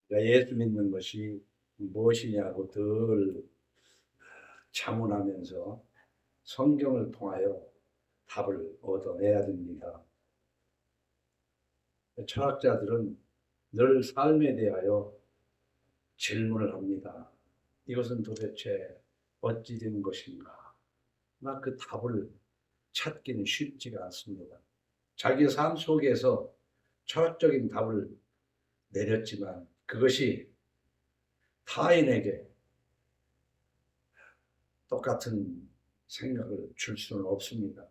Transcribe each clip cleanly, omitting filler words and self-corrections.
그러니까 예수 믿는 것이 무엇이냐고 늘 자문하면서 성경을 통하여 답을 얻어내야 됩니다. 철학자들은 늘 삶에 대하여 질문을 합니다. 이것은 도대체 어찌 된 것인가? 나 그 답을 찾기는 쉽지가 않습니다. 자기 삶 속에서 철학적인 답을 내렸지만 그것이 타인에게 똑같은 생각을 줄 수는 없습니다.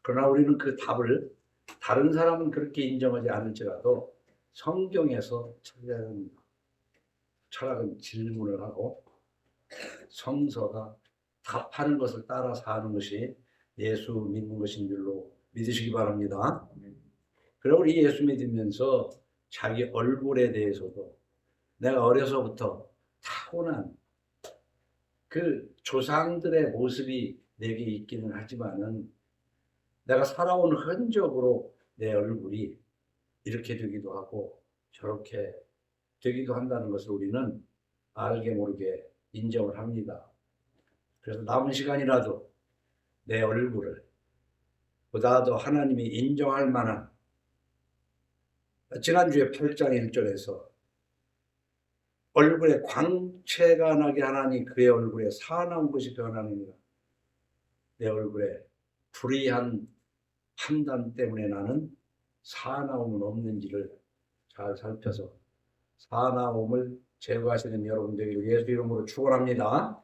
그러나 우리는 그 답을 다른 사람은 그렇게 인정하지 않을지라도 성경에서 찾아야 합니다. 철학은 질문을 하고 성서가 답하는 것을 따라 사는 것이 예수 믿는 것인 줄로 믿으시기 바랍니다. 그리고 우리 예수 믿으면서 자기 얼굴에 대해서도 내가 어려서부터 타고난 그 조상들의 모습이 내게 있기는 하지만은 내가 살아온 흔적으로 내 얼굴이 이렇게 되기도 하고 저렇게 되기도 한다는 것을 우리는 알게 모르게 인정을 합니다. 그래서 남은 시간이라도 내 얼굴을 보다 더 하나님이 인정할 만한, 지난주에 8장 1절에서 얼굴에 광채가 나게 하나니 그의 얼굴에 사나운 것이 변하느니라. 내 얼굴에 불의한 판단 때문에 나는 사나움은 없는지를 잘 살펴서 사나움을 제거하시는 여러분 되기를 예수 이름으로 축원합니다.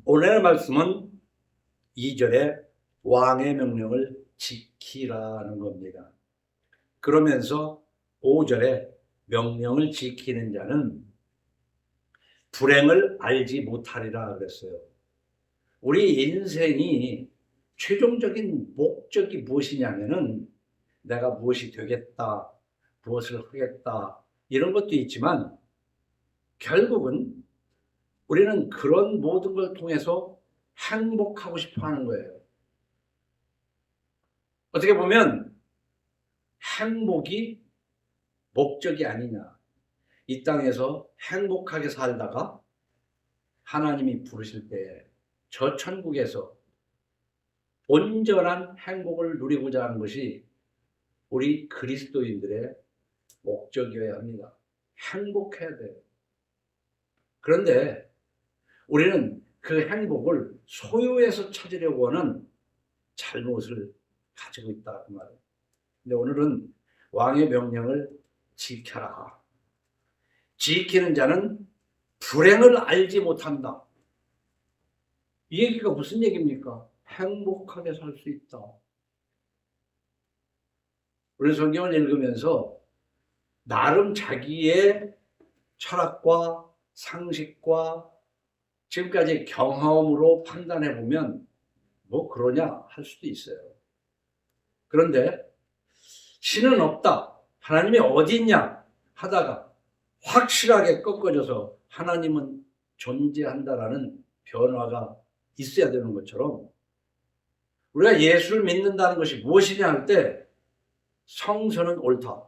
오늘의 말씀은 2절에 왕의 명령을 지키라는 겁니다. 그러면서 5절에 명령을 지키는 자는 불행을 알지 못하리라 그랬어요. 우리 인생이 최종적인 목적이 무엇이냐면은 내가 무엇이 되겠다, 무엇을 하겠다 이런 것도 있지만 결국은 우리는 그런 모든 걸 통해서 행복하고 싶어 하는 거예요. 어떻게 보면 행복이 목적이 아니냐. 이 땅에서 행복하게 살다가 하나님이 부르실 때 저 천국에서 온전한 행복을 누리고자 하는 것이 우리 그리스도인들의 목적이어야 합니다. 행복해야 돼요. 그런데 우리는 그 행복을 소유해서 찾으려고 하는 잘못을 가지고 있다 그 말이에요. 근데 오늘은 왕의 명령을 지켜라. 지키는 자는 불행을 알지 못한다. 이 얘기가 무슨 얘기입니까? 행복하게 살 수 있다. 우리 성경을 읽으면서 나름 자기의 철학과 상식과 지금까지 경험으로 판단해 보면 뭐 그러냐 할 수도 있어요. 그런데 신은 없다. 하나님이 어디 있냐 하다가 확실하게 꺾어져서 하나님은 존재한다라는 변화가 있어야 되는 것처럼 우리가 예수를 믿는다는 것이 무엇이냐 할 때 성서는 옳다.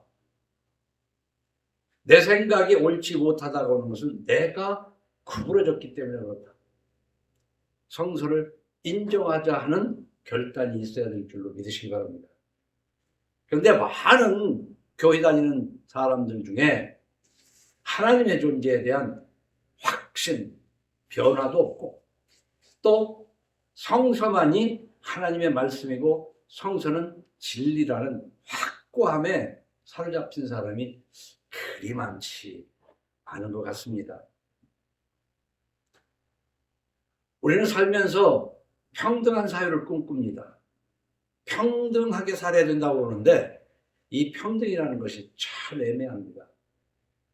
내 생각이 옳지 못하다고 하는 것은 내가 구부러졌기 때문에 그렇다. 성서를 인정하자 하는 결단이 있어야 될 줄로 믿으시기 바랍니다. 그런데 많은 교회 다니는 사람들 중에 하나님의 존재에 대한 확신, 변화도 없고 또 성서만이 하나님의 말씀이고 성서는 진리라는 확고함에 사로잡힌 사람이 그리 많지 않은 것 같습니다. 우리는 살면서 평등한 사회를 꿈꿉니다. 평등하게 살아야 된다고 그러는데 이 평등이라는 것이 참 애매합니다.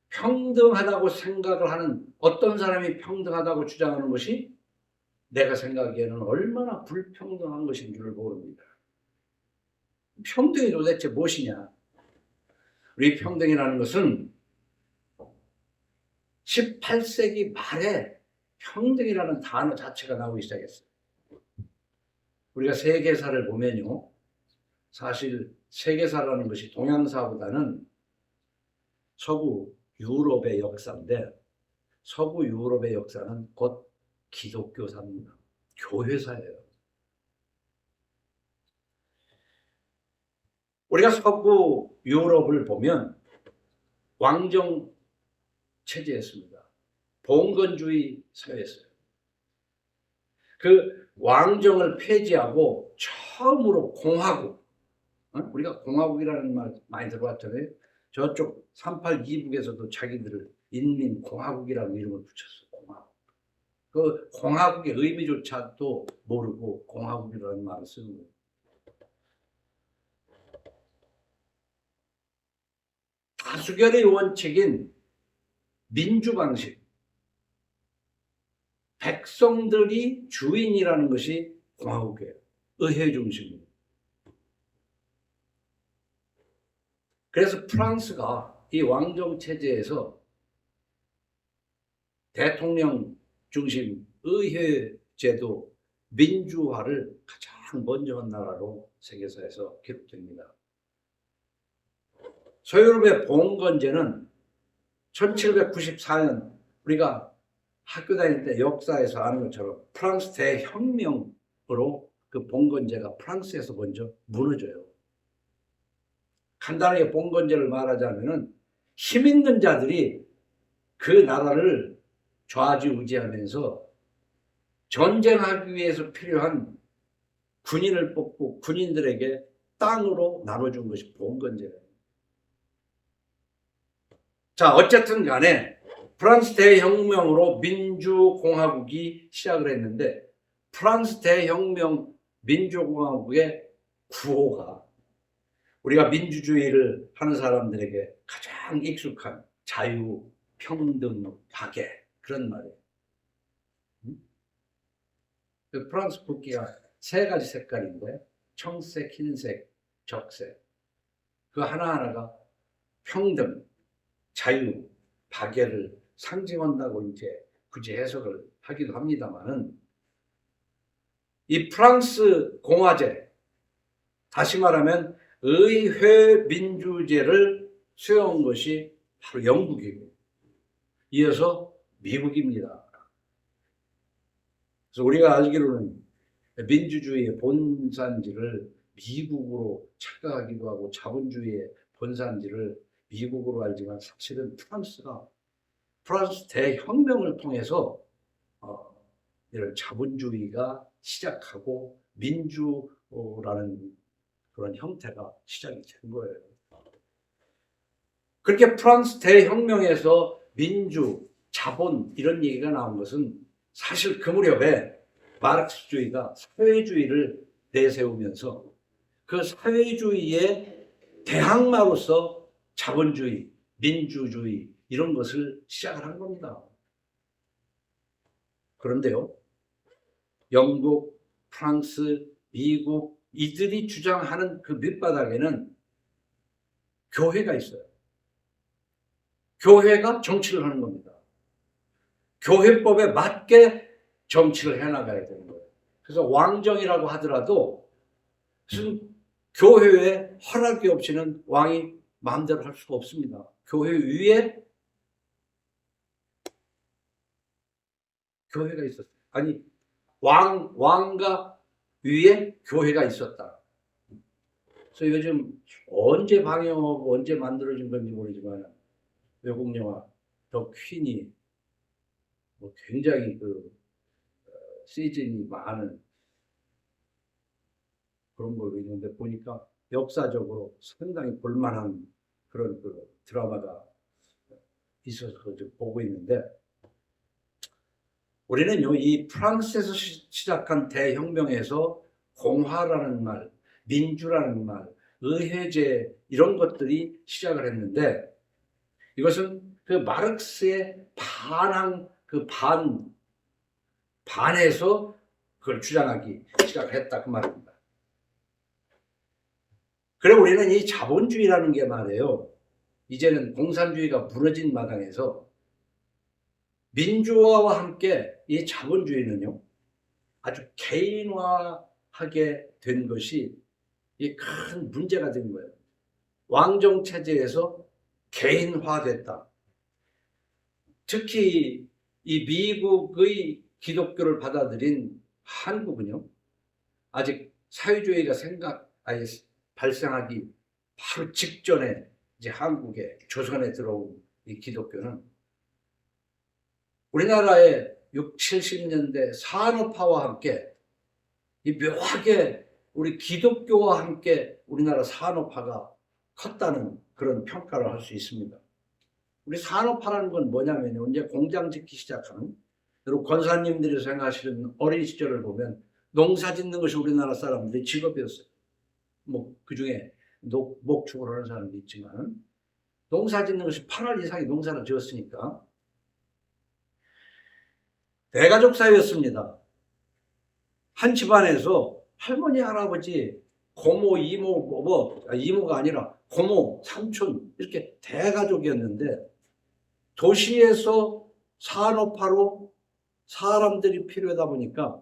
평등하다고 생각을 하는 어떤 사람이 평등하다고 주장하는 것이 내가 생각하기에는 얼마나 불평등한 것인 줄 모릅니다. 평등이 도대체 무엇이냐? 우리 평등이라는 것은 18세기 말에 평등이라는 단어 자체가 나오기 시작했어요. 우리가 세계사를 보면요. 사실 세계사라는 것이 동양사보다는 서구 유럽의 역사인데, 서구 유럽의 역사는 곧 기독교사입니다. 교회사예요. 우리가 서구 유럽을 보면 왕정 체제였습니다. 봉건주의 사회였어요. 그 왕정을 폐지하고 처음으로 공화국, 우리가 공화국이라는 말 많이 들어봤잖아요. 저쪽 38 이북에서도 자기들을 인민공화국이라는 이름을 붙였어요. 공화국. 그 공화국의 의미조차도 모르고 공화국이라는 말을 쓰는 거예요. 다수결의 원칙인 민주방식, 백성들이 주인이라는 것이 공화국이에요. 의회 중심으로. 그래서 프랑스가 이 왕정 체제에서 대통령 중심 의회 제도 민주화를 가장 먼저 한 나라로 세계사에서 기록됩니다. 서유럽의 봉건제는 1794년 우리가 학교 다닐 때 역사에서 아는 것처럼 프랑스 대혁명으로 그 봉건제가 프랑스에서 먼저 무너져요. 간단하게 봉건제를 말하자면은 힘 있는 자들이 그 나라를 좌지우지하면서 전쟁하기 위해서 필요한 군인을 뽑고 군인들에게 땅으로 나눠준 것이 봉건제예요. 자, 어쨌든 간에 프랑스 대혁명으로 민주공화국이 시작을 했는데, 프랑스 대혁명 민주공화국의 구호가 우리가 민주주의를 하는 사람들에게 가장 익숙한 자유, 평등, 박애, 그런 말이에요. 프랑스 국기가 세 가지 색깔인데, 청색, 흰색, 적색. 그 하나하나가 평등, 자유, 박애를 상징한다고 이제 굳이 해석을 하기도 합니다만은, 이 프랑스 공화제, 다시 말하면 의회 민주제를 수용한 것이 바로 영국이고, 이어서 미국입니다. 그래서 우리가 알기로는 민주주의의 본산지를 미국으로 착각하기도 하고 자본주의의 본산지를 미국으로 알지만, 사실은 프랑스 대혁명을 통해서 이런 자본주의가 시작하고 민주라는 그런 형태가 시작이 된 거예요. 그렇게 프랑스 대혁명에서 민주, 자본 이런 얘기가 나온 것은 사실 그 무렵에 마르크스주의가 사회주의를 내세우면서 그 사회주의의 대항마로서 자본주의, 민주주의 이런 것을 시작을 한 겁니다. 그런데요, 영국, 프랑스, 미국 이들이 주장하는 그 밑바닥에는 교회가 있어요. 교회가 정치를 하는 겁니다. 교회법에 맞게 정치를 해나가야 되는 거예요. 그래서 왕정이라고 하더라도 무슨 교회의 허락이 없이는 왕이 마음대로 할 수가 없습니다. 교회 위에 교회가 있었어요. 아니, 왕과 위에 교회가 있었다. 그래서 요즘 언제 방영하고 언제 만들어진 건지 모르지만 외국 영화 더 퀸이 굉장히 시즌이 많은 그런 걸로 있는데, 보니까 역사적으로 상당히 볼만한 그런 드라마가 있어서 좀 보고 있는데, 우리는요, 이 프랑스에서 시작한 대혁명에서 공화라는 말, 민주라는 말, 의회제 이런 것들이 시작을 했는데, 이것은 그 마르크스의 반해서 그걸 주장하기 시작했다 그 말입니다. 그래 우리는 이 자본주의라는 게 말이에요, 이제는 공산주의가 무너진 마당에서 민주화와 함께 이 자본주의는요 아주 개인화하게 된 것이 이 큰 문제가 된 거예요. 왕정 체제에서 개인화됐다. 특히 이 미국의 기독교를 받아들인 한국은요, 아직 사회주의가 발생하기 바로 직전에 이제 한국에, 조선에 들어온 이 기독교는 우리나라의 6, 70년대 산업화와 함께 이 묘하게 우리 기독교와 함께 우리나라 산업화가 컸다는 그런 평가를 할 수 있습니다. 우리 산업화라는 건 뭐냐면요, 이제 공장 짓기 시작하는, 여러분 권사님들이 생각하시는 어린 시절을 보면 농사 짓는 것이 우리나라 사람들의 직업이었어요. 뭐 그중에 목축을 하는 사람도 있지만, 농사 짓는 것이 8월 이상이 농사를 지었으니까 대가족 사회였습니다. 한 집안에서 할머니, 할아버지, 고모, 이모, 이모가 아니라 고모, 삼촌, 이렇게 대가족이었는데, 도시에서 산업화로 사람들이 필요하다 보니까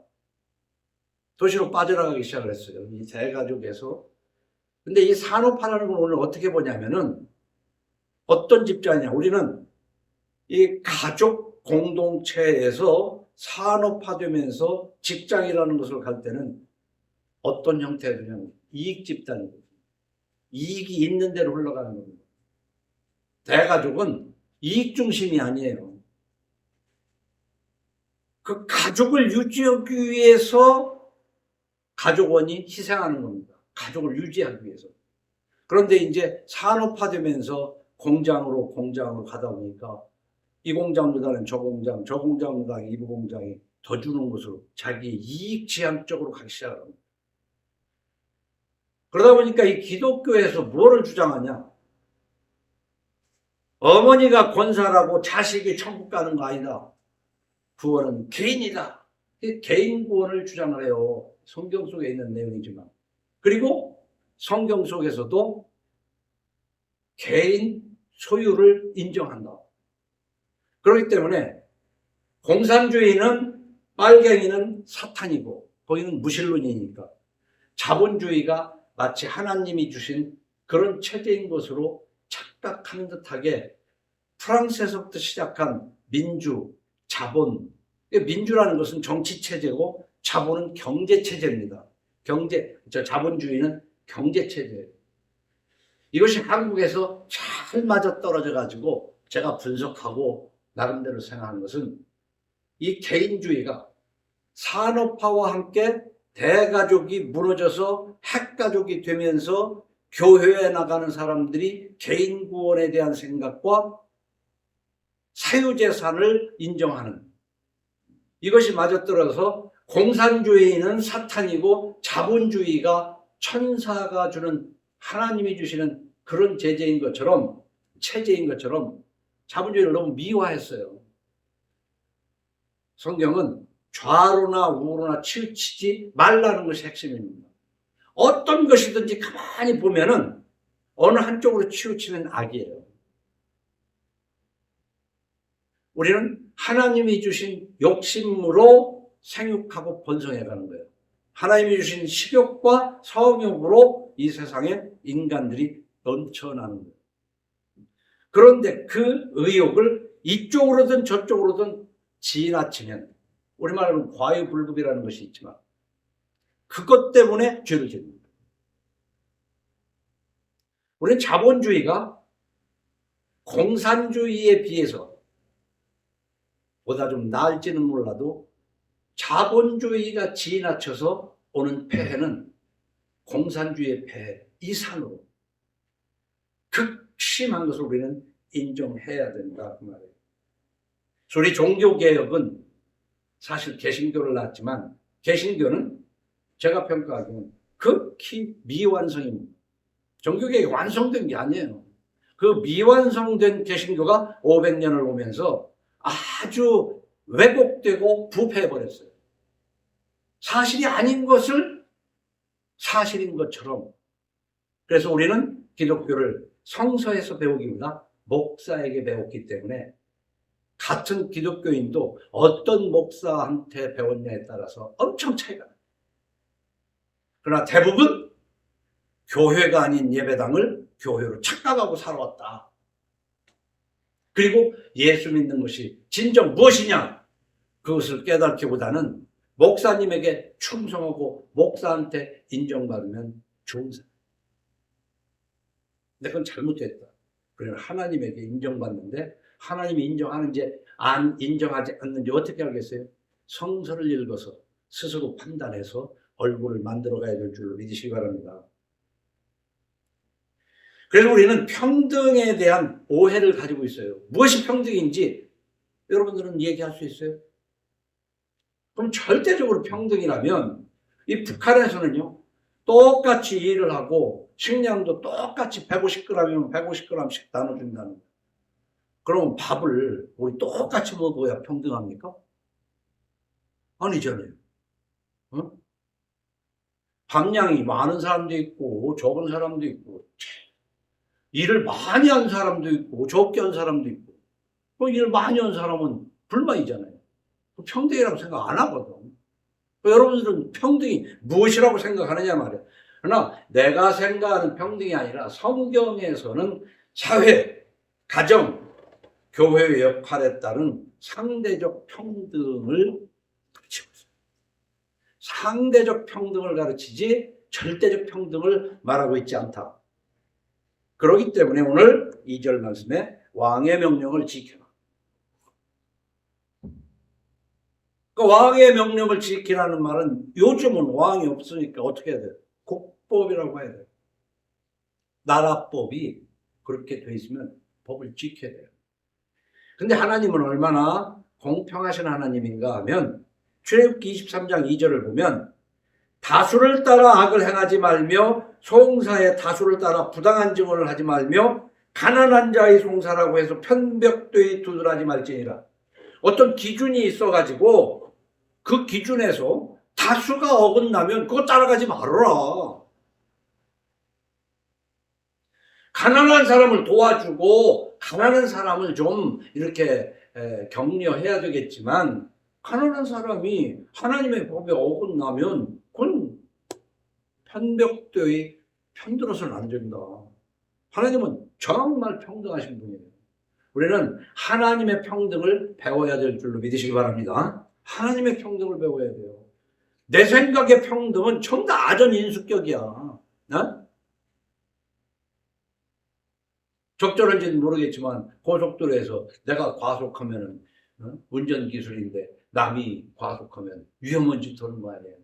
도시로 빠져나가기 시작을 했어요. 이 대가족에서. 근데 이 산업화라는 걸 오늘 어떻게 보냐면은, 어떤 집단이냐, 우리는 이 가족 공동체에서 산업화되면서 직장이라는 것을 갈 때는 어떤 형태의 그냥 이익 집단이거든요. 이익이 있는 대로 흘러가는 겁니다. 대가족은 이익 중심이 아니에요. 그 가족을 유지하기 위해서 가족원이 희생하는 겁니다. 가족을 유지하기 위해서. 그런데 이제 산업화되면서 공장으로 가다 보니까 이 공장보다는 저 공장보다는 이 공장이 더 주는 것으로 자기 이익 지향적으로 가기 시작합니다. 그러다 보니까 이 기독교에서 뭐를 주장하냐? 어머니가 권사라고 자식이 천국 가는 거 아니다. 구원은 개인이다. 개인 구원을 주장을 해요. 성경 속에 있는 내용이지만. 그리고 성경 속에서도 개인 소유를 인정한다. 그렇기 때문에 공산주의는, 빨갱이는 사탄이고, 거기는 무신론이니까 자본주의가 마치 하나님이 주신 그런 체제인 것으로 착각하는 듯하게 프랑스에서부터 시작한 민주, 자본, 민주라는 것은 정치체제고 자본은 경제체제입니다. 자본주의는 경제체제예요. 이것이 한국에서 잘 맞아떨어져 가지고 제가 분석하고 나름대로 생각하는 것은, 이 개인주의가 산업화와 함께 대가족이 무너져서 핵가족이 되면서 교회에 나가는 사람들이 개인 구원에 대한 생각과 사유재산을 인정하는, 이것이 맞아떨어져서 공산주의는 사탄이고 자본주의가 천사가 주는, 하나님이 주시는 그런 체제인 것처럼 자본주의를 너무 미화했어요. 성경은 좌로나 우로나 치우치지 말라는 것이 핵심입니다. 어떤 것이든지 가만히 보면은 어느 한쪽으로 치우치면 악이에요. 우리는 하나님이 주신 욕심으로 생육하고 번성해가는 거예요. 하나님이 주신 식욕과 성욕으로 이 세상에 인간들이 넘쳐나는 거예요. 그런데 그 의욕을 이쪽으로든 저쪽으로든 지나치면, 우리말로는 과유불급이라는 것이 있지만, 그것 때문에 죄를 짓습니다. 우리는 자본주의가 공산주의에 비해서 보다 좀 나을지는 몰라도 자본주의가 지나쳐서 오는 폐해는 공산주의의 폐해 이상으로 극심한 것을 우리는 인정해야 된다, 그 말이에요. 우리 종교개혁은 사실 개신교를 낳았지만, 개신교는 제가 평가하기에는 극히 미완성입니다. 종교개혁이 완성된 게 아니에요. 그 미완성된 개신교가 500년을 오면서 아주 왜곡되고 부패해버렸어요. 사실이 아닌 것을 사실인 것처럼. 그래서 우리는 기독교를 성서에서 배우기보다 목사에게 배웠기 때문에, 같은 기독교인도 어떤 목사한테 배웠냐에 따라서 엄청 차이가 나요. 그러나 대부분 교회가 아닌 예배당을 교회로 착각하고 살아왔다. 그리고 예수 믿는 것이 진정 무엇이냐? 그것을 깨닫기보다는 목사님에게 충성하고 목사한테 인정받으면 좋은 사람. 근데 그건 잘못됐다. 그러면 하나님에게 인정받는데 하나님이 인정하는지 안 인정하지 않는지 어떻게 알겠어요? 성서를 읽어서 스스로 판단해서 얼굴을 만들어 가야 될 줄로 믿으시기 바랍니다. 그래서 우리는 평등에 대한 오해를 가지고 있어요. 무엇이 평등인지 여러분들은 얘기할 수 있어요? 그럼 절대적으로 평등이라면 이 북한에서는요, 똑같이 일을 하고 식량도 똑같이 150g이면 150g씩 나눠준다는 거예요. 그럼 밥을 우리 똑같이 먹어야 평등합니까? 아니잖아요. 어? 밥량이 많은 사람도 있고 적은 사람도 있고 일을 많이 한 사람도 있고 적게 한 사람도 있고 일을 많이 한 사람은 불만이잖아요. 평등이라고 생각 안 하거든. 여러분들은 평등이 무엇이라고 생각하느냐 말이야. 그러나 내가 생각하는 평등이 아니라 성경에서는 사회, 가정, 교회의 역할에 따른 상대적 평등을 가르치고 있어요. 상대적 평등을 가르치지 절대적 평등을 말하고 있지 않다. 그렇기 때문에 오늘 2절 말씀에 왕의 명령을 지켜라. 그 왕의 명령을 지키라는 말은 요즘은 왕이 없으니까 어떻게 해야 돼요? 국법이라고 해야 돼요. 나라법이 그렇게 돼 있으면 법을 지켜야 돼요. 근데 하나님은 얼마나 공평하신 하나님인가 하면 출애굽기 23장 2절을 보면 다수를 따라 악을 행하지 말며 송사의 다수를 따라 부당한 증언을 하지 말며 가난한 자의 송사라고 해서 편벽되이 두드러지 말지니라. 어떤 기준이 있어가지고 그 기준에서 다수가 어긋나면 그거 따라가지 말아라. 가난한 사람을 도와주고 가난한 사람을 좀 이렇게 격려해야 되겠지만 가난한 사람이 하나님의 법에 어긋나면 그건 편벽되이 편들어서는 안 된다. 하나님은 정말 평등하신 분이에요. 우리는 하나님의 평등을 배워야 될 줄로 믿으시기 바랍니다. 하나님의 평등을 배워야 돼요. 내 생각의 평등은 전부 다 아전인수격이야. 어? 적절한지는 모르겠지만 고속도로에서 내가 과속하면 운전기술인데 남이 과속하면 위험한 짓 하는 거 아니에요.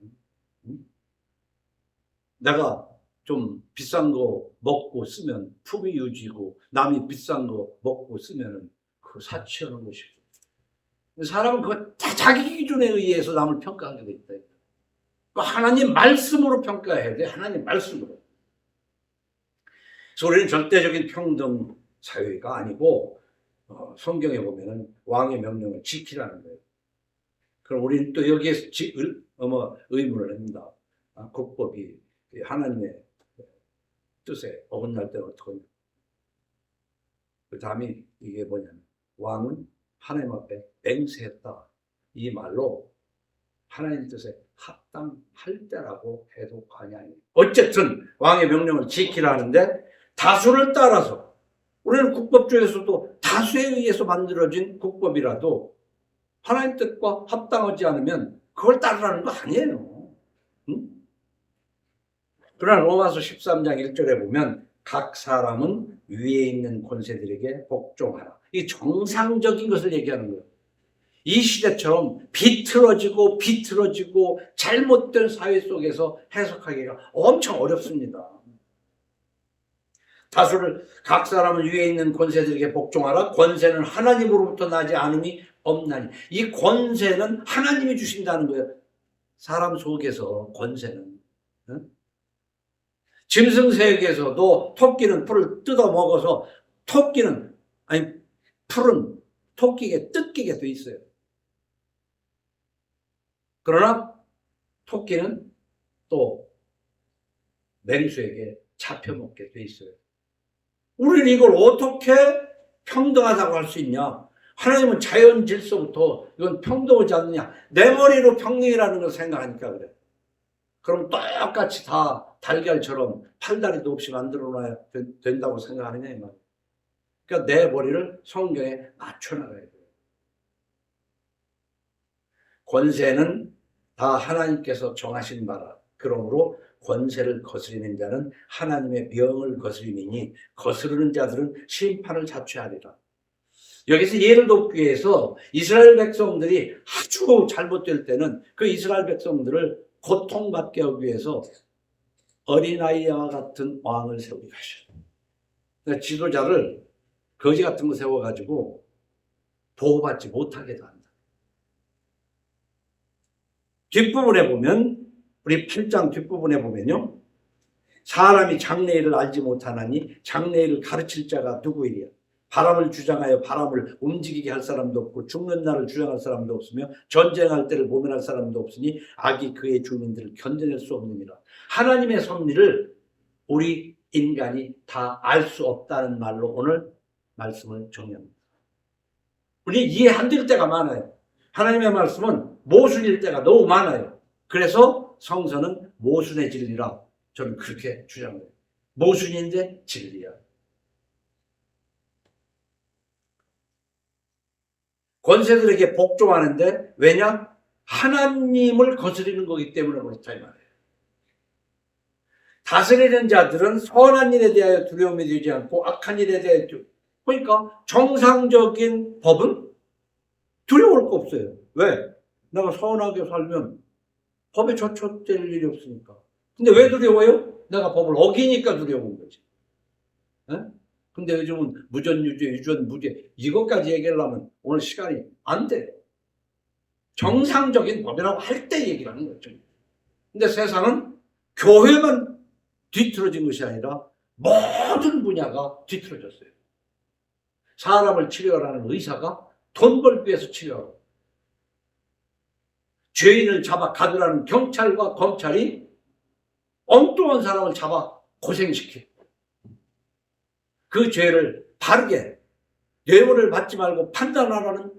내가 좀 비싼 거 먹고 쓰면 품위 유지고 남이 비싼 거 먹고 쓰면 그 사치하는 것이고 사람은 그거 다 자기 기준에 의해서 남을 평가하게 돼 있다. 하나님 말씀으로 평가해야 돼. 하나님 말씀으로. 그래서 우리는 절대적인 평등 사회가 아니고 성경에 보면은 왕의 명령을 지키라는 거예요. 그럼 우리는 또 여기에서 의문을 합니다. 국법이 하나님의 뜻에 어긋날 때는 어떡하냐. 그 다음에 이게 뭐냐면 왕은 하나님 앞에 맹세했다. 이 말로 하나님 뜻에 합당할 때라고 해도 과언이 어쨌든 왕의 명령을 지키라는데 다수를 따라서 우리는 국법 중에서도 다수에 의해서 만들어진 국법이라도 하나님 뜻과 합당하지 않으면 그걸 따르라는 거 아니에요. 응? 그러나 로마서 13장 1절에 보면 각 사람은 위에 있는 권세들에게 복종하라. 이 정상적인 것을 얘기하는 거예요. 이 시대처럼 비틀어지고 잘못된 사회 속에서 해석하기가 엄청 어렵습니다. 다수를 각 사람은 위에 있는 권세들에게 복종하라. 권세는 하나님으로부터 나지 않음이 없나니. 이 권세는 하나님이 주신다는 거예요. 사람 속에서 권세는. 짐승새에게서도 토끼는 풀을 뜯어 먹어서 풀은 토끼에게 뜯기게 돼 있어요. 그러나 토끼는 또 맹수에게 잡혀먹게 돼 있어요. 우리는 이걸 어떻게 평등하다고 할 수 있냐? 하나님은 자연 질서부터 이건 평등하지 않느냐? 내 머리로 평등이라는 걸 생각하니까 그래. 그럼 똑같이 다 달걀처럼 팔다리도 없이 만들어놔야 된다고 생각하느냐 이 말이에요. 그러니까 내 머리를 성경에 맞춰나가야 돼요. 권세는 다 하나님께서 정하신 바라. 그러므로 권세를 거스리는 자는 하나님의 명을 거스리니 거스르는 자들은 심판을 자취하리라. 여기서 예를 돕기 위해서 이스라엘 백성들이 아주 잘못될 때는 그 이스라엘 백성들을 고통받게 하기 위해서 어린아이와 같은 왕을 세우게 하셔요. 그러니까 지도자를 거지 같은 거 세워가지고 보호받지 못하게도 한다. 뒷부분에 보면, 우리 8장 뒷부분에 보면요, 사람이 장래일을 알지 못하나니 장래일을 가르칠 자가 누구이랴. 바람을 주장하여 바람을 움직이게 할 사람도 없고 죽는 날을 주장할 사람도 없으며 전쟁할 때를 모면할 사람도 없으니 악이 그의 주민들을 견뎌낼 수 없느니라. 하나님의 섭리를 우리 인간이 다 알 수 없다는 말로 오늘 말씀을 정리합니다. 우리 이해 안 될 때가 많아요. 하나님의 말씀은 모순일 때가 너무 많아요. 그래서 성서는 모순의 진리라 저는 그렇게 주장해요. 모순인데 진리야. 권세들에게 복종하는데 왜냐? 하나님을 거스리는 거기 때문에 그렇다 이 말이에요. 다스리는 자들은 선한 일에 대하여 두려움이 되지 않고 악한 일에 대하여 그러니까 정상적인 법은 두려울 거 없어요. 왜? 내가 선하게 살면 법에 저촉될 일이 없으니까. 근데 왜 두려워요? 내가 법을 어기니까 두려운 거지. 에? 근데 요즘은 무전유죄, 유전무죄 이것까지 얘기하려면 오늘 시간이 안 돼. 정상적인 법이라고 할 때 얘기를 하는 거죠. 근데 세상은 교회만 뒤틀어진 것이 아니라 모든 분야가 뒤틀어졌어요. 사람을 치료하라는 의사가 돈 벌기 위해서 치료하고, 죄인을 잡아 가두라는 경찰과 검찰이 엉뚱한 사람을 잡아 고생시키고, 그 죄를 바르게 뇌물을 받지 말고 판단하라는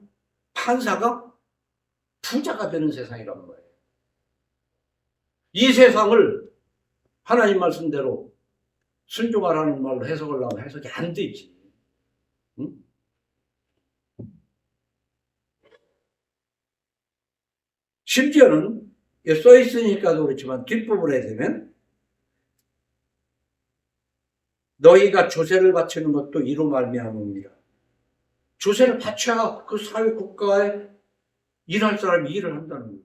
판사가 부자가 되는 세상이란 거예요. 이 세상을 하나님 말씀대로 순종하라는 말로 해석을 하면 해석이 안 되지. 응? 심지어는 써 있으니까도 그렇지만 뒷부분에 되면 너희가 조세를 바치는 것도 이로 말미암음이라. 조세를 바쳐야 그 사회 국가에 일할 사람이 일을 한다는 거예요.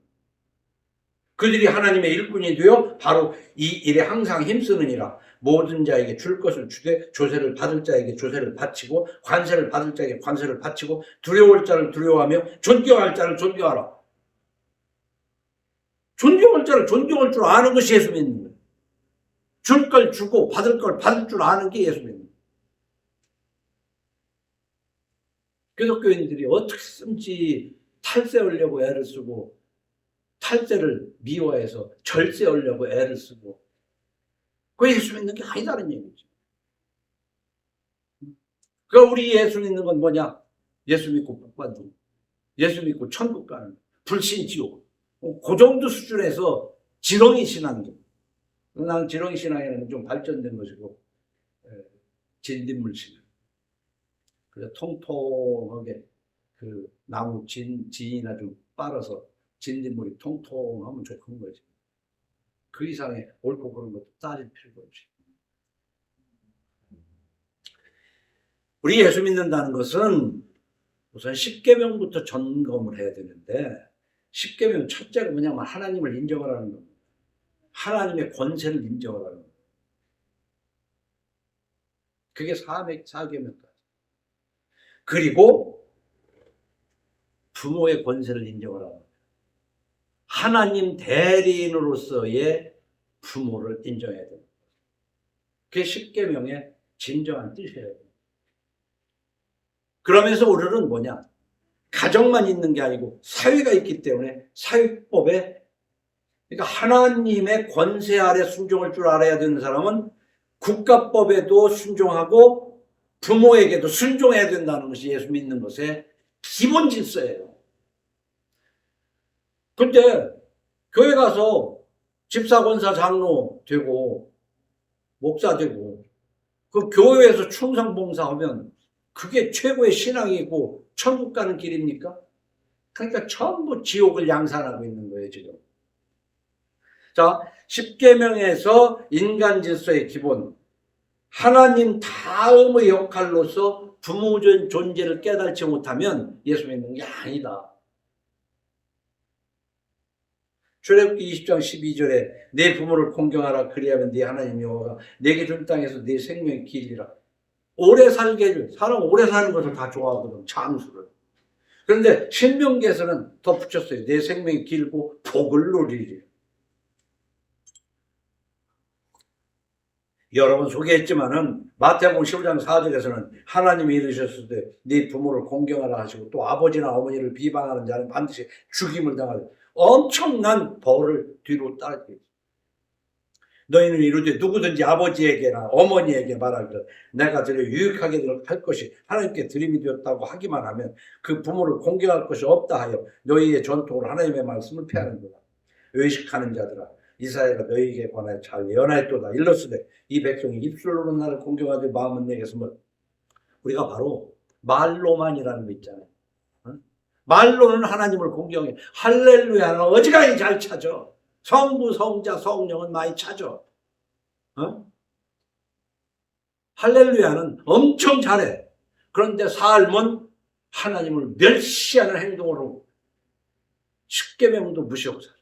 그들이 하나님의 일꾼이 되어 바로 이 일에 항상 힘쓰느니라. 모든 자에게 줄 것을 주되 조세를 받을 자에게 조세를 바치고 관세를 받을 자에게 관세를 바치고 두려울 자를 두려워하며 존경할 자를 존경하라. 존경할 자를 존경할 줄 아는 것이 예수 믿는 거예요. 줄 걸 주고 받을 걸 받을 줄 아는 게 예수 믿는 거예요. 기독교인들이 어떻게든지 탈세하려고 애를 쓰고 탈세를 미워해서 절세하려고 애를 쓰고, 그거 예수 믿는 게 아니다는 얘기죠. 그러니까 우리 예수 믿는 건 뭐냐? 예수 믿고 복 받는, 예수 믿고 천국 가는, 불신 지옥. 그 정도 수준에서 지렁이 신앙이죠. 나는 지렁이 신앙에는 좀 발전된 것이고, 진딧물 신앙. 그래서 통통하게 그 나무 진이나 좀 빨아서 진딧물이 통통하면 좋은 거지. 그 이상의 옳고 그런 것도 따질 필요가 없이. 우리 예수 믿는다는 것은 우선 십계명부터 점검을 해야 되는데, 십계명 첫째가 뭐냐면 하나님을 인정하라는 겁니다. 하나님의 권세를 인정하라는 겁니다. 그게 사계명까지. 그리고 부모의 권세를 인정하라는 겁니다. 하나님 대리인으로서의 부모를 인정해야 됩니다. 그게 십계명의 진정한 뜻이에요. 그러면서 우리는 뭐냐? 가정만 있는 게 아니고 사회가 있기 때문에 사회법에, 그러니까 하나님의 권세 아래 순종할 줄 알아야 되는 사람은 국가법에도 순종하고 부모에게도 순종해야 된다는 것이 예수 믿는 것의 기본 질서예요. 근데 교회 가서 집사, 권사, 장로 되고 목사 되고 그 교회에서 충성봉사하면 그게 최고의 신앙이고 천국 가는 길입니까? 그러니까 전부 지옥을 양산하고 있는 거예요, 지금. 자, 십계명에서 인간 질서의 기본, 하나님 다음의 역할로서 부모적인 존재를 깨닫지 못하면 예수 믿는 게 아니다. 출애굽기 20장 12절에 내 부모를 공경하라 그리하면 네 하나님 여호와가 내게 준 땅에서 네 생명이 길리라. 오래 살게 해줄, 사람 오래 사는 것을 다 좋아하거든, 장수를. 그런데 신명기에서는 더 붙였어요. 내 생명이 길고 복을 누리리. 여러 번 소개했지만은 마태복음 15장 4절에서는 하나님이 이르셨을 때 네 부모를 공경하라 하시고 또 아버지나 어머니를 비방하는 자는 반드시 죽임을 당하리. 엄청난 벌을 뒤로 따르게 했어요. 너희는 이르되 누구든지 아버지에게나 어머니에게 말하기를 내가 들여 유익하게 할 것이 하나님께 드림이 되었다고 하기만 하면 그 부모를 공경할 것이 없다 하여 너희의 전통으로 하나님의 말씀을 폐하는도다. 의식하는 자들아 이스라엘아 너희에게 관하여 잘 예언하였도다. 일렀으되 이 백성이 입술로는 나를 공경하되 마음은 내게서 멀. 우리가 바로 말로만이라는 거 있잖아요. 말로는 하나님을 공경해. 할렐루야는 어지간히 잘 찾아. 성부, 성자, 성령은 많이 찾아. 할렐루야는 엄청 잘해. 그런데 삶은 하나님을 멸시하는 행동으로 십계명도 무시하고 살아.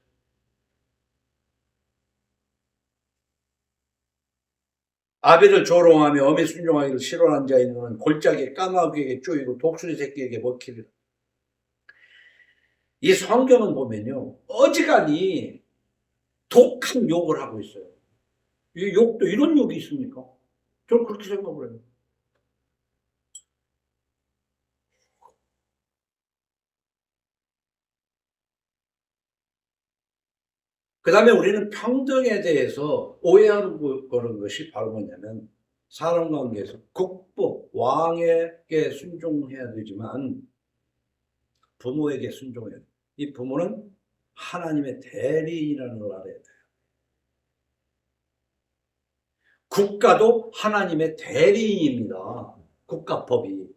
아비를 조롱하며 어미 순종하기를 싫어하는 자에게는 골짜기에 까마귀에게 쪼이고 독수리 새끼에게 먹히리라. 이 성경은 보면요 어지간히 독한 욕을 하고 있어요. 이 욕도 이런 욕이 있습니까? 저는 그렇게 생각을 해요. 그 다음에 우리는 평등에 대해서 오해하는 것이 바로 뭐냐면 사람 관계에서 국부, 왕에게 순종해야 되지만 부모에게 순종해야 돼요. 이 부모는 하나님의 대리인이라는 걸 알아야 돼요. 국가도 하나님의 대리인입니다. 국법이.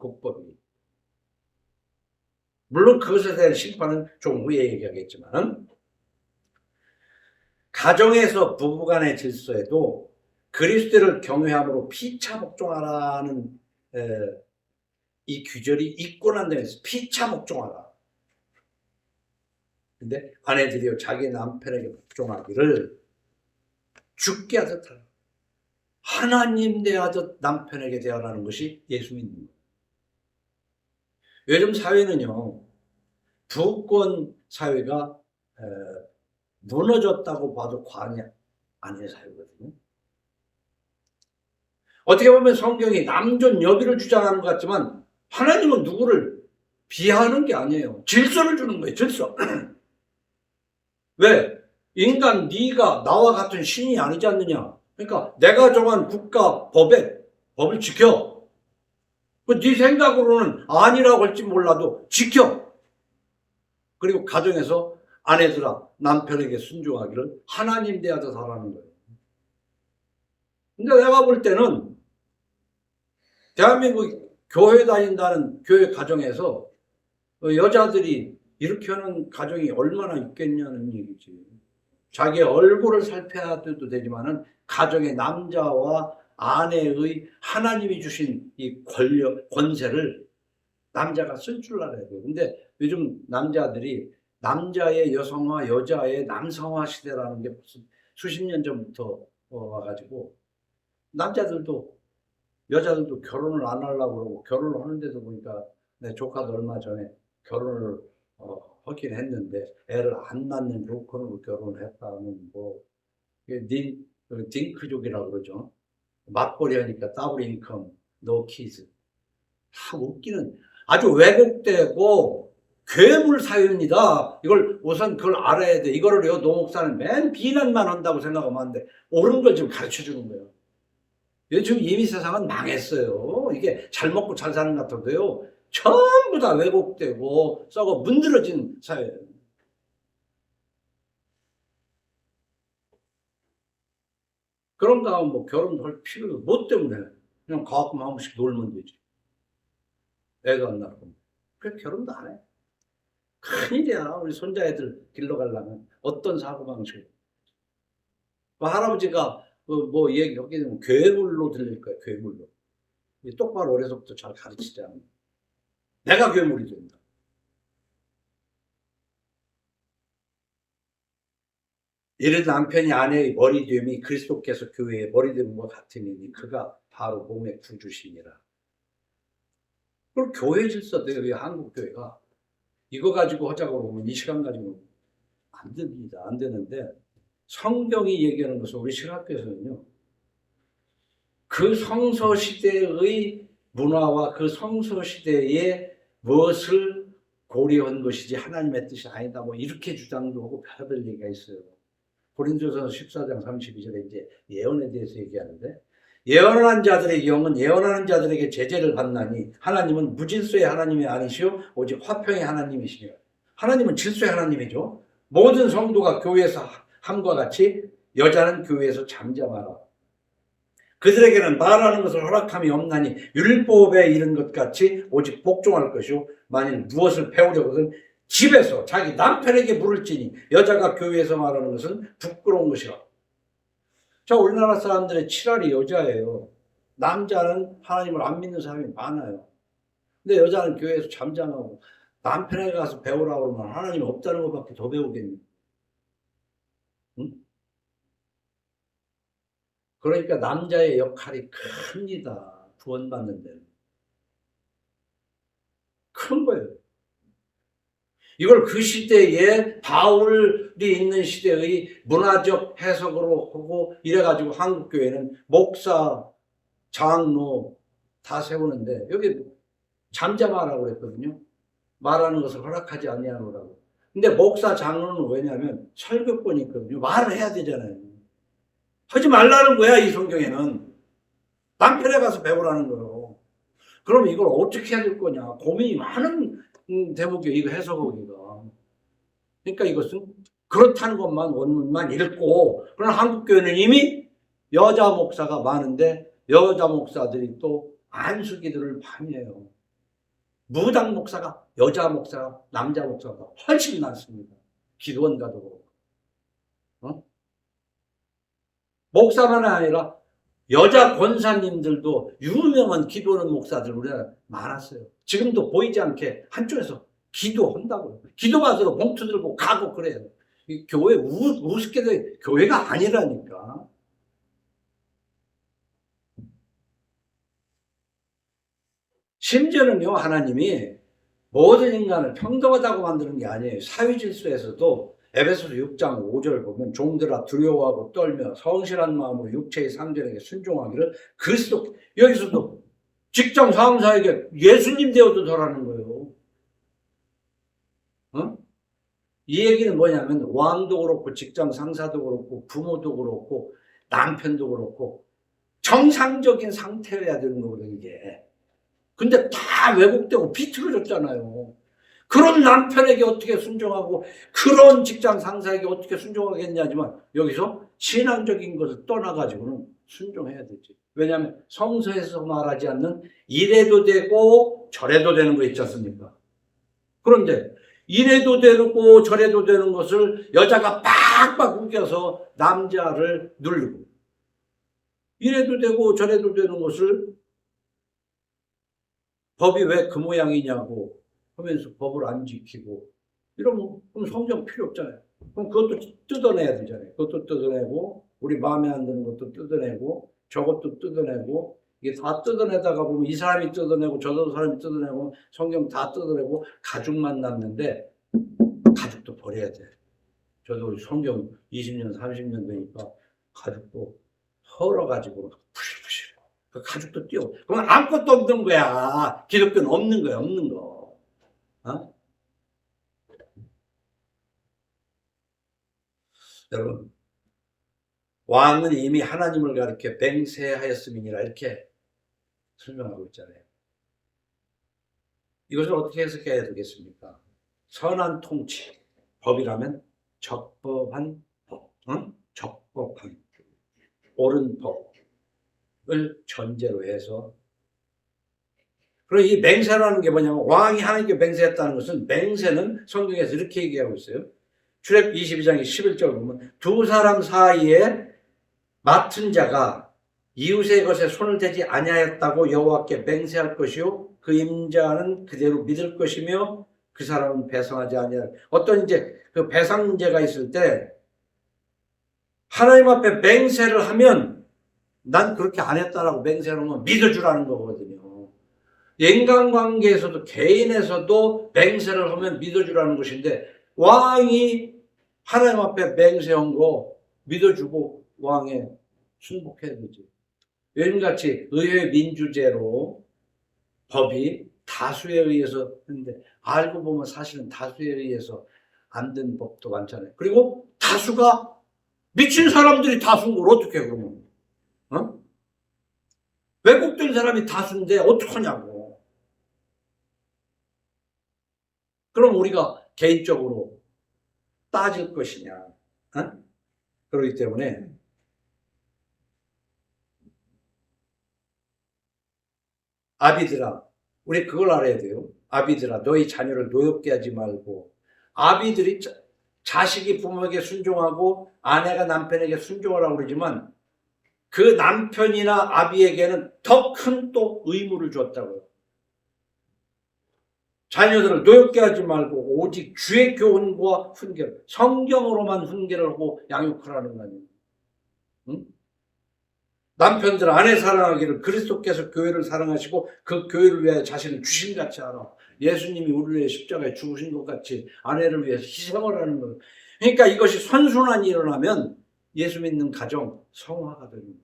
물론 그것에 대한 심판은 좀 후에 얘기하겠지만 가정에서 부부간의 질서에도 그리스도를 경외함으로 피차 복종하라는 이 규절이 있고 난 다음에 피차 복종하라. 근데 아내들이요 자기 남편에게 복종하기를 죽게 하듯 하라. 하나님 대하듯 남편에게 대하라는 것이 예수 믿는 거예요. 요즘 사회는요 부권 사회가 무너졌다고 봐도 과언이 아닌 사회거든요. 어떻게 보면 성경이 남존 여비를 주장하는 것 같지만 하나님은 누구를 비하하는 게 아니에요. 질서를 주는 거예요. 질서. 왜? 인간 네가 나와 같은 신이 아니지 않느냐. 그러니까 내가 정한 국가 법을 지켜. 네 생각으로는 아니라고 할지 몰라도 지켜. 그리고 가정에서 아내들아 남편에게 순종하기를 하나님 대하듯 하라는 거예요. 근데 내가 볼 때는 대한민국 교회 다닌다는 교회 가정에서 여자들이 이렇게 하는 가정이 얼마나 있겠냐는 얘기지. 자기 얼굴을 살펴도 되지만은 가정의 남자와 아내의 하나님이 주신 이 권세를 남자가 쓸 줄 알아야 돼요. 근데 요즘 남자들이 남자의 여성화, 여자의 남성화 시대라는 게 무슨 수십 년 전부터 와가지고 남자들도 여자들도 결혼을 안 하려고 그러고 결혼을 하는데도 보니까 내 조카도 얼마 전에 결혼을 하긴 했는데 애를 안 낳는 조건으로 결혼을 했다는 뭐 딩크족이라고 그러죠. 맞벌이 하니까 더블 인컴, 노 키즈. 참 웃기는 아주 왜곡되고 괴물 사회입니다. 이걸 우선 그걸 알아야 돼. 이거를요 노목사는 맨 비난만 한다고 생각하면 안 돼. 옳은 걸 지금 가르쳐 주는 거예요. 요즘 이미 세상은 망했어요. 이게 잘 먹고 잘 사는 것 같아도요 전부 다 왜곡되고 썩어 문드러진 사회예요. 그런가 하면 뭐 결혼할 필요도 뭐 때문에 그냥 가끔 한 번씩 놀면 되지. 애가 안 낳고. 그래 결혼도 안 해. 큰일이야. 우리 손자애들 길러가려면 어떤 사고방식. 그 할아버지가 뭐 얘기하게 되면 괴물로 들릴 거야. 괴물로. 똑바로 어려서부터 잘 가르치지 않으면 내가 괴물이 된다. 이를 남편이 아내의 머리됨이 그리스도께서 교회의 머리됨과 같으니 그가 바로 몸의 구주시니라. 그럼 교회 질서대로 한국 교회가 이거 가지고 하자고 하면 이 시간 가지고 안 됩니다. 안 되는데 성경이 얘기하는 것은 우리 신학교에서는요. 그 성서 시대의 문화와 그 성서 시대에 무엇을 고려한 것이지 하나님의 뜻이 아니다. 뭐 이렇게 주장도 하고 별별 얘기가 있어요. 고린도서 14장 32절에 이제 예언에 대해서 얘기하는데 예언하는 자들의 영은 예언하는 자들에게 제재를 받나니 하나님은 무질서의 하나님이 아니시오 오직 화평의 하나님이시며 하나님은 질서의 하나님이죠. 모든 성도가 교회에서 함과 같이 여자는 교회에서 잠잠하라. 그들에게는 말하는 것을 허락함이 없나니 율법에 이른 것 같이 오직 복종할 것이요 만일 무엇을 배우려거든 집에서 자기 남편에게 물을지니 여자가 교회에서 말하는 것은 부끄러운 것이라. 자, 우리나라 사람들의 칠할이 여자예요. 남자는 하나님을 안 믿는 사람이 많아요. 근데 여자는 교회에서 잠잠하고 남편에게 가서 배우라고 하면 하나님 없다는 것밖에 더 배우겠니? 응? 그러니까 남자의 역할이 큽니다. 구원받는 데는. 큰 거예요. 이걸 그 시대에 바울이 있는 시대의 문화적 해석으로 하고 이래가지고 한국교회는 목사, 장로 다 세우는데 여기 잠잠하라고 그랬거든요. 말하는 것을 허락하지 아니하노라고. 근데 목사, 장로는 왜냐하면 설교권이 있거든요. 말을 해야 되잖아요. 하지 말라는 거야 이 성경에는. 남편에 가서 배우라는 거예요. 그럼 이걸 어떻게 해야 될 거냐 고민이 많은 대목이에요. 이거 해석하기가. 그러니까 이것은 그렇다는 것만 원문만 읽고 그러나 한국교회는 이미 여자 목사가 많은데 여자 목사들이 또 안수기들을 많이 해요. 무당 목사가 여자 목사가 남자 목사가 훨씬 많습니다. 기도원가도 그렇고. 어? 목사만 아니라 여자 권사님들도 유명한 기도하는 목사들 우리나라 많았어요. 지금도 보이지 않게 한쪽에서 기도한다고요. 기도받으러 봉투 들고 가고 그래요. 이 교회 우습게도 교회가 아니라니까. 심지어는요 하나님이 모든 인간을 평등하다고 만드는 게 아니에요. 사회질서에서도 에베소서 6장 5절 보면 종들아 두려워하고 떨며 성실한 마음으로 육체의 상전에게 순종하기를 그리스도. 여기서도 직장 상사에게 예수님 되어도 더라는 거예요. 어? 이 얘기는 뭐냐면 왕도 그렇고 직장 상사도 그렇고 부모도 그렇고 남편도 그렇고 정상적인 상태여야 되는 거거든요 이게. 근데 다 왜곡되고 비틀어졌잖아요. 그런 남편에게 어떻게 순종하고 그런 직장 상사에게 어떻게 순종하겠냐지만 여기서 신앙적인 것을 떠나가지고는 순종해야 되지. 왜냐하면 성서에서 말하지 않는 이래도 되고 저래도 되는 거 있지 않습니까? 그런데 이래도 되고 저래도 되는 것을 여자가 빡빡 우겨서 남자를 누르고 이래도 되고 저래도 되는 것을 법이 왜 그 모양이냐고 하면서 법을 안 지키고 이러면 그럼 성경 필요 없잖아요. 그럼 그것도 뜯어내야 되잖아요. 그것도 뜯어내고 우리 마음에 안 드는 것도 뜯어내고 저것도 뜯어내고 이게 다 뜯어내다가 보면 이 사람이 뜯어내고 저 사람이 뜯어내고 성경 다 뜯어내고 가죽만 남는데 가죽도 버려야 돼. 저도 성경 20년 30년 되니까 가죽도 헐어가지고 부실부실 그 가죽도 띄워. 그럼 아무것도 없는 거야. 기독교는 없는 거야. 없는 거. 어? 여러분 왕은 이미 하나님을 가리켜 맹세하였음이니라 이렇게 설명하고 있잖아요. 이것을 어떻게 해석해야 되겠습니까? 선한 통치, 법이라면 적법한 법, 적법한 옳은 법을 전제로 해서, 그리고 이 맹세라는 게 뭐냐면 왕이 하나님께 맹세했다는 것은, 맹세는 성경에서 이렇게 얘기하고 있어요. 출애굽 22장 11절 보면 두 사람 사이에 맡은 자가 이웃의 것에 손을 대지 아니하였다고 여호와께 맹세할 것이요 그 임자는 그대로 믿을 것이며 그 사람은 배상하지 아니할. 어떤 이제 그 배상 문제가 있을 때 하나님 앞에 맹세를 하면 난 그렇게 안 했다라고 맹세를 하면 믿어주라는 거거든요. 인간관계에서도 개인에서도 맹세를 하면 믿어주라는 것인데, 왕이 하나님 앞에 맹세한 거 믿어주고 왕에 순복해야 되지. 요즘같이 의회 민주제로 법이 다수에 의해서 했는데, 알고 보면 사실은 다수에 의해서 안 된 법도 많잖아요. 그리고 다수가 미친 사람들이 다수인 걸 어떻게 해, 그러면? 어? 왜곡된 사람이 다수인데 어떡하냐고. 그럼 우리가 개인적으로 따질 것이냐. 어? 그렇기 때문에 아비들아, 우리 그걸 알아야 돼요. 아비들아, 너희 자녀를 노엽게 하지 말고. 아비들이 자식이 부모에게 순종하고 아내가 남편에게 순종하라고 그러지만 그 남편이나 아비에게는 더 큰 또 의무를 줬다고요. 자녀들을 노엽게 하지 말고 오직 주의 교훈과 훈계를, 성경으로만 훈계를 하고 양육하라는 거 아니에요. 응? 남편들 아내 사랑하기를 그리스도께서 교회를 사랑하시고 그 교회를 위하여 자신을 주신같이 하라. 예수님이 우리를 위해 십자가에 죽으신 것 같이 아내를 위해서 희생을 하는 거예요. 그러니까 이것이 선순환이 일어나면 예수 믿는 가정 성화가 되는 거예요.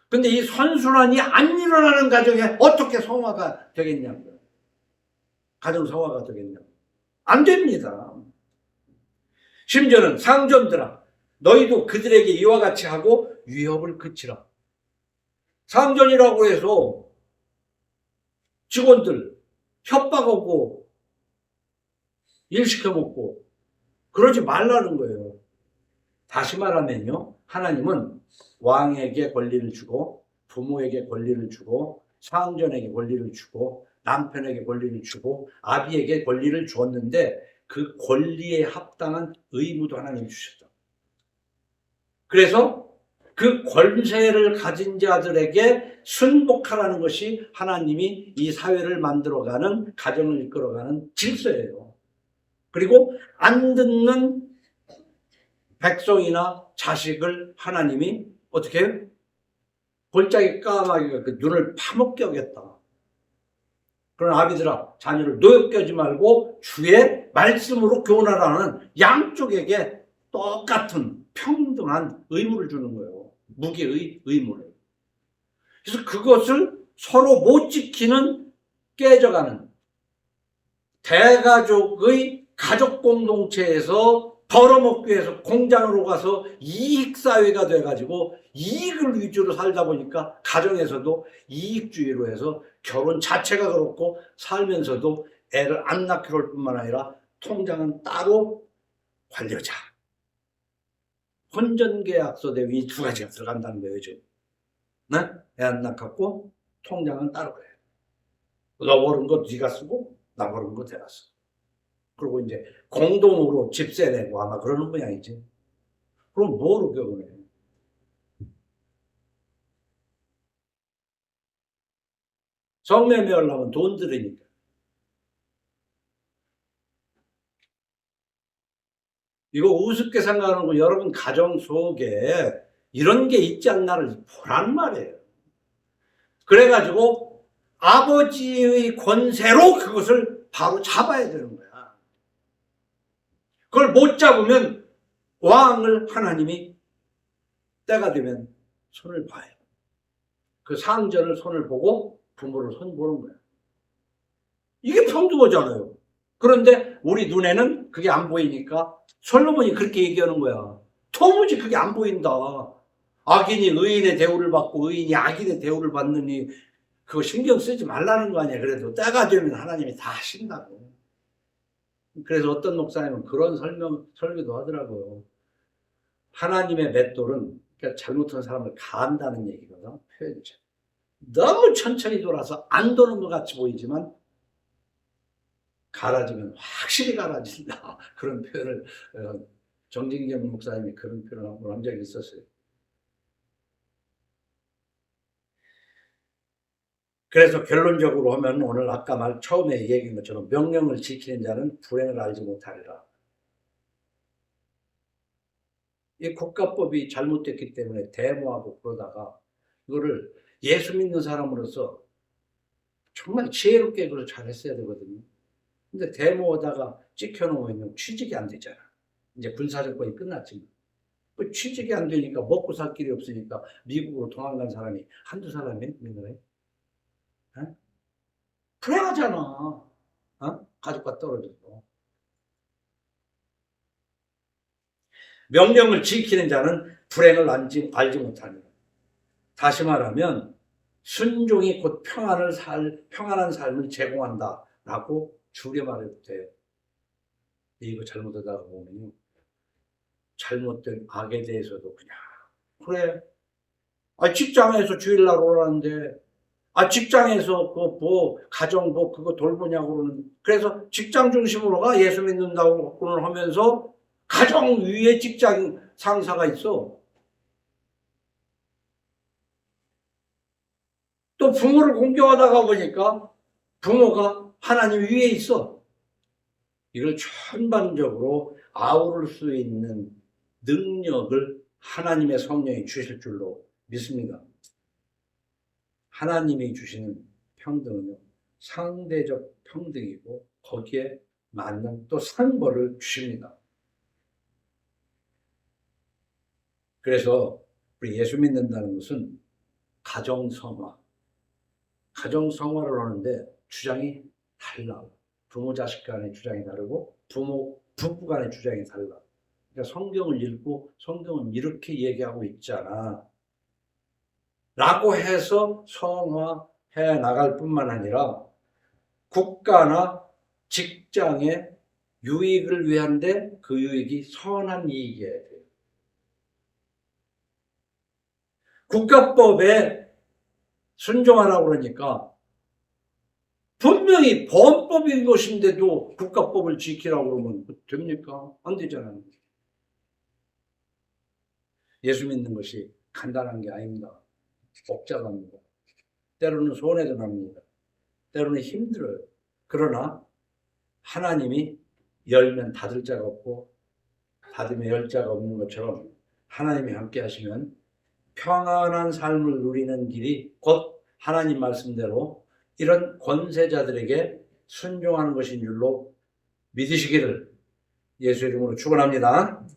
근데 이 선순환이 안 일어나는 가정에 어떻게 성화가 되겠냐고요. 가정 성화가 되겠냐고. 안 됩니다. 심지어는 상전들아, 너희도 그들에게 이와 같이 하고 위협을 그치라. 상전이라고 해서 직원들 협박하고 일 시켜먹고 그러지 말라는 거예요. 다시 말하면요, 하나님은 왕에게 권리를 주고 부모에게 권리를 주고 상전에게 권리를 주고 남편에게 권리를 주고 아비에게 권리를 줬는데 그 권리에 합당한 의무도 하나님 주셨다. 그래서 그 권세를 가진 자들에게 순복하라는 것이 하나님이 이 사회를 만들어가는, 가정을 이끌어가는 질서예요. 그리고 안 듣는 백성이나 자식을 하나님이 어떻게 해요? 골짜기 까마귀가 그 눈을 파먹게 하겠다. 그러나 아비들아, 자녀를 노엽게 하지 말고 주의 말씀으로 교훈하라는 양쪽에게 똑같은 평등한 의무를 주는 거예요. 무기의 의무를. 그래서 그것을 서로 못 지키는, 깨져가는 대가족의 가족 공동체에서 벌어먹기 위해서 공장으로 가서 이익사회가 돼가지고 이익을 위주로 살다 보니까 가정에서도 이익주의로 해서 결혼 자체가 그렇고 살면서도 애를 안 낳기로 할 뿐만 아니라 통장은 따로 관여자, 혼전계약서 대비 이 두 가지가 들어간다는 거예요, 지금. 네? 애 안 낳고 통장은 따로 해. 너 버는 거 네가 쓰고 나 버는 거 내가 쓰고. 그리고 이제 공동으로 집세 내고 아마 그러는 모양이지. 그럼 뭐로 결혼해? 성매매 하려면 돈 들으니까. 이거 우습게 생각하는 거, 여러분 가정 속에 이런 게 있지 않나를 보란 말이에요. 그래가지고 아버지의 권세로 그것을 바로 잡아야 되는 거야. 그걸 못 잡으면 왕을 하나님이 때가 되면 손을 봐요. 그 상전을 손을 보고 부모를 손 보는 거야. 이게 평등하잖아요. 그런데 우리 눈에는 그게 안 보이니까 솔로몬이 그렇게 얘기하는 거야. 도무지 그게 안 보인다. 악인이 의인의 대우를 받고 의인이 악인의 대우를 받느니 그거 신경 쓰지 말라는 거 아니야. 그래도 때가 되면 하나님이 다 하신다고. 그래서 어떤 목사님은 그런 설교도 하더라고요. 하나님의 맷돌은 그러니까 잘못한 사람을 가한다는 얘기거든. 표현이죠. 너무 천천히 돌아서 안 도는 것 같이 보이지만 갈아지면 확실히 갈아진다. 그런 표현을 정진경 목사님이 그런 표현을 한번 한 적이 있었어요. 그래서 결론적으로 하면 오늘 아까 처음에 얘기한 것처럼 명령을 지키는 자는 불행을 알지 못하리라. 이 국가법이 잘못됐기 때문에 데모하고 그러다가 이거를 예수 믿는 사람으로서 정말 지혜롭게 그걸 잘했어야 되거든요. 근데 데모하다가 찍혀놓으면 취직이 안 되잖아. 이제 군사정권이 끝났지만. 그 취직이 안 되니까 먹고 살 길이 없으니까 미국으로 도망간 사람이 한두 사람이 있는 거예요. 불행하잖아. 가족과 떨어져서. 명령을 지키는 자는 불행을 알지 못하니라. 다시 말하면 순종이 곧 평안한 삶을 제공한다라고 줄여 말해도 돼요. 이거 잘못하다가 보면요. 잘못된 악에 대해서도 그냥 그래. 직장에서 주일날 오라는데 직장에서 가정 그거 돌보냐고 그러는. 그래서 직장 중심으로 가 예수 믿는다고 하면서 가정 위에 직장 상사가 있어. 또 부모를 공경하다가 보니까 부모가 하나님 위에 있어. 이걸 전반적으로 아우를 수 있는 능력을 하나님의 성령이 주실 줄로 믿습니다. 하나님이 주시는 평등은 상대적 평등이고 거기에 맞는 또 상벌을 주십니다. 그래서 우리 예수 믿는다는 것은 가정성화를 하는데 주장이 달라. 부모 자식 간의 주장이 다르고 부부 간의 주장이 달라. 그러니까 성경을 읽고 성경은 이렇게 얘기하고 있잖아 라고 해서 성화해 나갈 뿐만 아니라 국가나 직장의 유익을 위한데 그 유익이 선한 이익이어야 돼요. 국가법에 순종하라고 그러니까 분명히 범법인 것인데도 국가법을 지키라고 그러면 됩니까? 안 되잖아요. 예수 믿는 것이 간단한 게 아닙니다. 복잡합니다. 때로는 손해도 납니다. 때로는 힘들어요. 그러나 하나님이 열면 닫을 자가 없고 닫으면 열 자가 없는 것처럼 하나님이 함께 하시면 평안한 삶을 누리는 길이 곧 하나님 말씀대로 이런 권세자들에게 순종하는 것인 줄로 믿으시기를 예수의 이름으로 축원합니다.